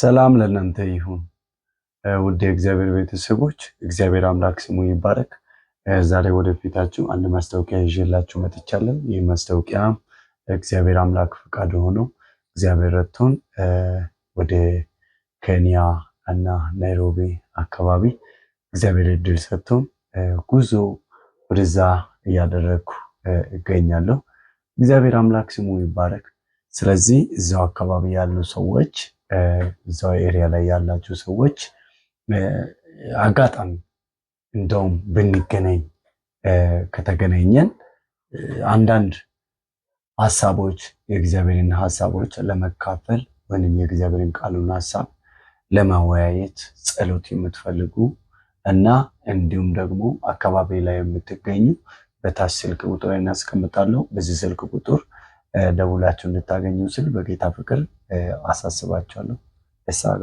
ሰላም ለእናንተ ይሁን ውድ የእግዚአብሔር ቤተሰቦች፣ እግዚአብሔር አምላክ ስሙ ይባረክ። ዛሬ ወደፊታችሁ አንድ ማስታወቂያ ይዤላችሁ መጥቻለሁ። ይህ ማስታወቂያ እግዚአብሔር አምላክ ፈቃድ ሆኖ እግዚአብሔር ረድቶን ወደ ኬንያ እና ናይሮቢ አካባቢ እግዚአብሔር እድል ሰጥቶን ጉዞ ወደዛ እያደረግኩ እገኛለሁ። እግዚአብሔር አምላክ ስሙ ይባረክ። ስለዚህ እዛው አካባቢ ያሉ ሰዎች እዛው ኤሪያ ላይ ያላችሁ ሰዎች አጋጣሚ እንደውም ብንገናኝ ከተገናኘን አንዳንድ ሐሳቦች የእግዚአብሔርን ሐሳቦች ለመካፈል ወይንም የእግዚአብሔርን ቃሉን ሐሳብ ለማወያየት ጸሎት የምትፈልጉ እና እንዲሁም ደግሞ አካባቢ ላይ የምትገኙ በታች ስልክ ቁጥር እናስቀምጣለሁ። በዚህ ስልክ ቁጥር ደውላችሁ እንድታገኙ ስል በጌታ ፍቅር አሳስባችኋለሁ። እሳጋ